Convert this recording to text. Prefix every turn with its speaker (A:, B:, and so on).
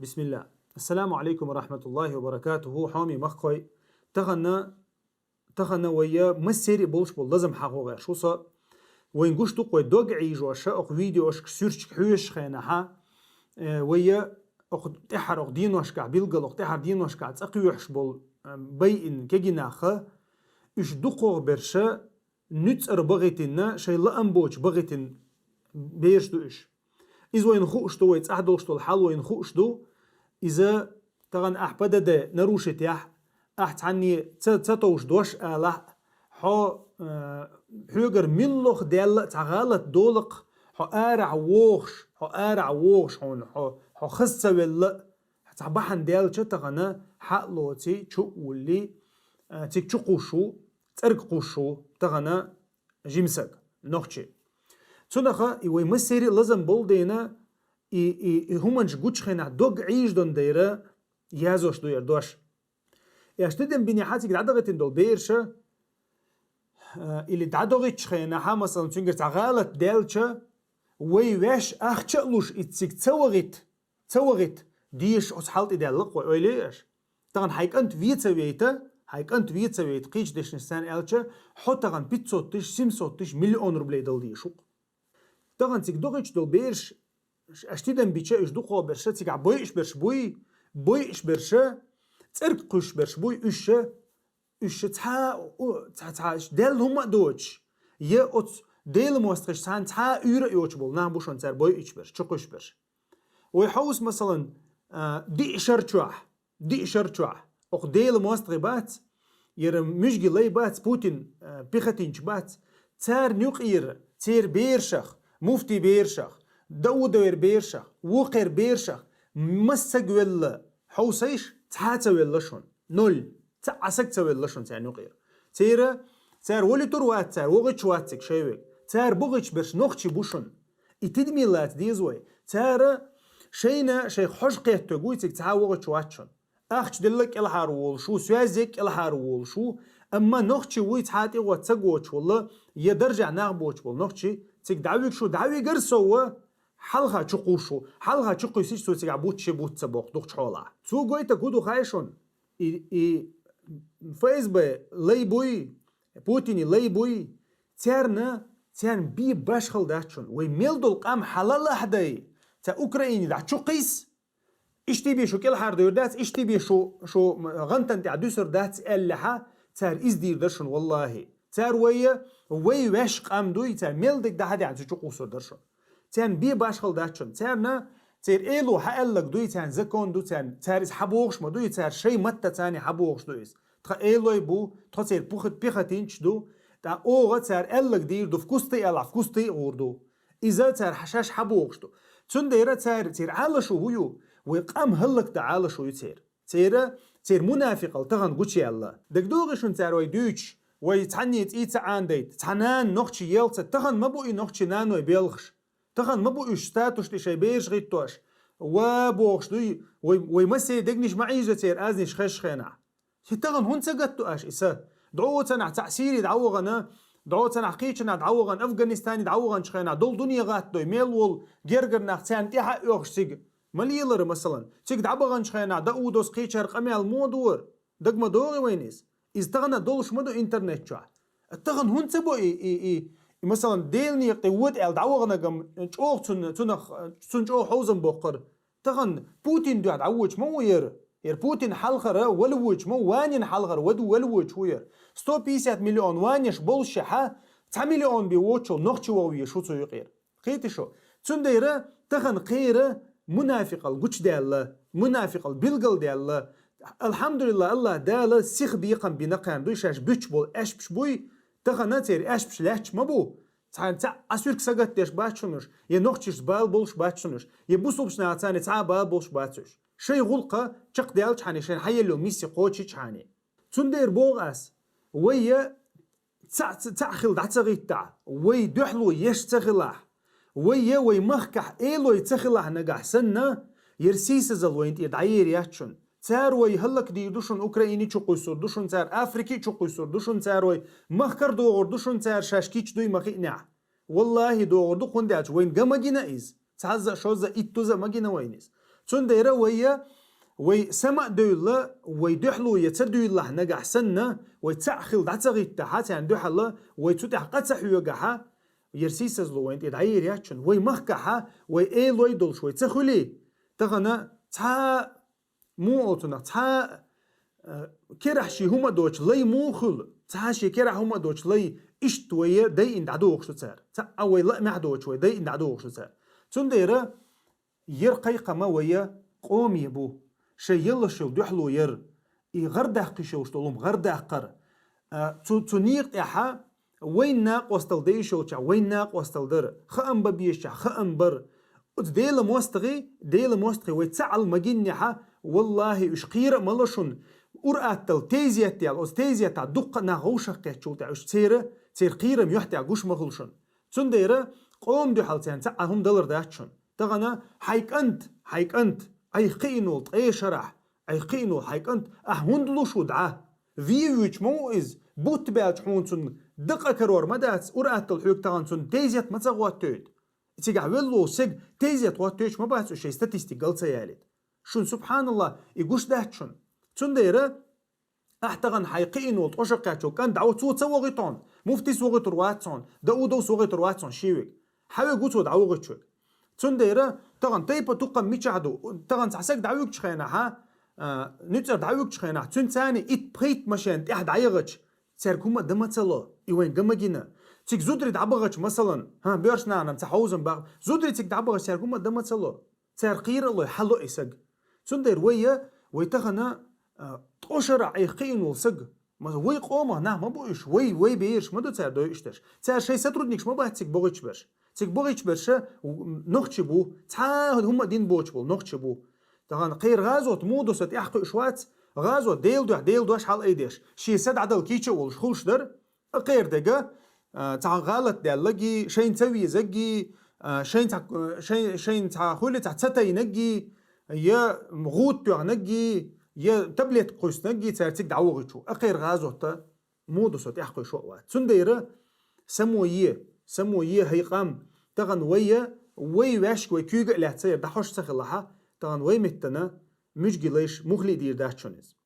A: بسم الله. السلام عليكم ورحمة الله وبركاته. حامي مخوي تخنا ويا مسيري بولش بول لازم حقوق شو صار وين قشت قوي دوق عيجو أشاق فيديو أشك سيرش حوش خينها ويا أخد تحر أخدين واشكع بيلقل أخد تحر دين واشكع تقيوحش بول بيئن كجناخه إش دقوق برشا نتسر بغيتنا شيء لا أنبوش بغيتن بيرش دو إش إذا وين خوش دو يتأحدوش دو الحال وين خوش دو إذا تغن أحبدا ده نروشت يح أحت عني تتوش دوش آله حو حوغر ملوخ ديال تغالت دولق حو آرع ووخش حو خصة ولا تعبحن ديال تغنى حقلوتي تشو ولي تيك تشقوشو ترقوشو تغنى جيمسك نوخشي تونخا إيوي مسيري لازم بولدينا همانش قوتشخينا دوغ عيش دون دايرة يازوش دو يردوش ياشتدن بني حاتيك دعدغتين دول بيرشا اللي دعدغتشخينا ها مثلا تنقر تعغالت دالشا ويواش أخشألوش إتسيك تسوغت ديش أسحالت إدالق وإليش طبعا هايكانت فيتسويت قيش ديش نستان ألشا حوتاغن بيتسوتش سيمسوتش مليون روبلي دول ديشوق طبعا تيك دوغيش دول بيرش اشتدن بيتشا إش دوقو برشا تيك عبويش برش بويش برشا ترقش برش بوي إش تها ديل هما دوتش يا أوت ديل موستخش تها يورا يوتش بول نعم بوشون تار بويش برش تشقش برش ويحوس مثلا دي شرچوح أو ديل موستخ بات يرم مشجي لي بات بوتين بيختينش بات تار نيوقير تير بيرشخ مفتي بيرشخ دودوير بيرشخ وقير بيرشخ مسق ولا حوسيش تحاتا ولا شون نول تعسك ولا شون تاع نيوقير تار ولي تروات تار وغيتش واتك شيوك تار بوغيتش برش نوختي بوشون يتدميلات ديزوي تار شينا شي خوش قيتو قويتك تها وغيتش واتشون اخش دلك الحار وولشو سوازك الحار وولشو اما نوختي ويت حاتي واتسقوش والله يدرجع ناغبوش بول نوختي تيك دعويك شو دعوي قرسوا حلها تشقوشو حلها تشقيسيش سو تيك عبوتشي بوتسا بوق دوخ حولا سو قويتا كودو خايشون فيسبوك ليبوي بوتيني ليبوي تيرن بي باشخل داتشون ويميلدو القام حلال حداي تا اوكرايني دا تشقيس اشتي بي شو كل حار دور دات اشتي بي شو غنتن تاع دوسر دات اللحا تار ازدير درشون والله تار وي واش قام دوي تار ميلدك دا حدا عن تشقوسو درشون تان بي باشخل داتشون تارنا تير ايلو حقلك دوي تان زكون دو تاريس حبوغش ما دوي تار شي متى تاني حبوغش دويس تخ ايلو يبو تخ تير بوخت بيختينش دو تا اوغا تار قلك دير دو فكوستي الا فكوستي اوردو اذا تار حشاش حبوغش دو تون دايره تير عالشو هيو ويقام هلك دا عالشو تير منافق تغن قوتشي الله دقدوغشون تار وي دوتش وي تعنيت اي تعانديت تعنان نوختشي يلت تغن مبوئي نوختشي نانوي بيلخش تخن ما بو اشتاتوش تشي بيش غيتوش وبوخش دوي ويمسي دقنيش معيزة تير ازنيش خش خينع تخن هون سقطتو اش اسا دعوتنا تعسيري دعوغنا دعوتنا حقيقنا دعوغن افغانستاني دعوغن شخينع دول دنيا غات دوي ميلول جرجرنا تان تيحا يوخش تيق مليلر مثلا تيق دعوغن شخينع داودوس قيشر قمي المودور دق ما دوغي وينيس از تغنى دولش مدو انترنت شوح تخن هون سبو اي مثلا ديلني قوت ال دعوغنا قم تشوخ تنجو حوزن بوقر تغن بوتين دو عوج مو ير بوتين حلخر ولوج مو وانين حلخر ودو ولوج وير 150 مليون وانيش بولشحه 9 مليون بيوتشو نوختشو وي شو تسو يقير قيت شو تنديره تغن قيره منافق القش دال منافق البلقل دال الحمد لله الله دال سيخ بيقم بنقان دويشاش بيتش بول اش بش بوي تغناتير اش بش لاتش مبو تا اسورك ساغت ديش باتشونش يا نوختش بال بولش باتشونش يا بوسوبش ناتاني تا بال بولش باتشوش شي غلقه تشق ديالش حاني شين حيلو ميسي قوتشي حاني تندير بوغاس ويا تاخل دعتغيت تاع وي دحلو يش تغلاح وي مخكح ايلو يتخلاح نقح سنه يرسيس زلوينت يدعير ياتشون تار وي هلك دي دوشون اوكرايني تشقيسور دوشون تار افريكي تشقيسور دوشون تار وي مخكر دوغور دوشون تار شاشكيش دوي مخينع والله دوغور دو قنداج وين قمجينا از تعزا شوزا اتوزا مجينا وينيس تنديرا وي سما دولا وي دحلو يتدولا نجح سنة ويتسعخل دعتغيت تحت يعني دحلا ويتسوتح قد سحيوجها يرسيسز لو وين يدعير ياتشن وي مخكها وي اي لوي دول شوي تخلي تغنا تا مو اوتنا تا كرح شي هما دوتش لي موخل تا شي كرح هما دوتش لي اشت وي داي ان دعدو وخشو تسار تا اوي لا معدوتش وي داي ان دعدو وخشو تسار تنديرا يرقي قما ويا قومي بو شي يلا شو دحلو ير اي غردح قشوش طولم غردح قر تنيق احا وين ناق وستل دي شوچا وين ناق وستل در خام ببيشا خام بر ديل موستغي ويتسعل مجنحا والله اشقير ملشن وراتل تيزيتال اوز تيزيتا دق ناغوشا قيتشوتا اش تير قيرم يحتي غوش مغلشن تنديرا قوم دو حالتين تعهم دلر داتشن تغنا حيك انت اي قينول اي شرح اي قينول حيك انت اهوندلو شو دعاه فيوش موئز بوت باج حونسن دقة كرور مدات وراتل حيوك تغانسن تيزيت متزغوات تويد تيجع ولو سيج تيزيت واتوش ما بحث شيء ستاتستيك قلت يالد شون سبحان الله يقوش دهتشون تنديرا احتغن حيقين وطوشقاتشو كان دعوت سو تسوغيتون مفتي سوغيتور واتسون داودو سوغيتور واتسون شيوك حاوي قوتو دعوغيتشوك تنديرا تغن تيبا توقم ميشعدو تغن تعسك دعوك تشخينا ها نتر دعوك تشخينا تنساني ات بريت مشان احد عيغتش تساركوما دمتسلو ايوين قمجينا تيك زودري دعبغتش مثلا ها بيرشنا انا تحوزن باغ زودري تيك دعبغتش تساركوما دمتسلو تسار قير الله يحلو اسق تندير ويتغنا توشرع يقين والسق وي قومه ما بويش وي بيرش ما دو تسار دو اشتش تسار شي سترودنيكش ما بحث تيك بوغيتش برش تيك بوغيتش برش نوختش بو تعاهد هما دين بوش بو نوختش بو تغان قير غازوت مودوست يحقو اشوات غازو ديل دوش حال ايديش شي سد عدل كيتش والشخولش در قير دقا تاع غلط دالجي شين تسوي زقي شين تاع خولي تاع تستا ينقي يا مغوت نقي يا تبليت قوس نقي تارتيك دعوغتشو اقير غازوت مودوسوت يحقو شوات سنديره سمويه هيقام تغن وي واشك وي كيوغ لا تصير دحوش سخلها تغن وي متنا مش جليش مخلي دير داشونيز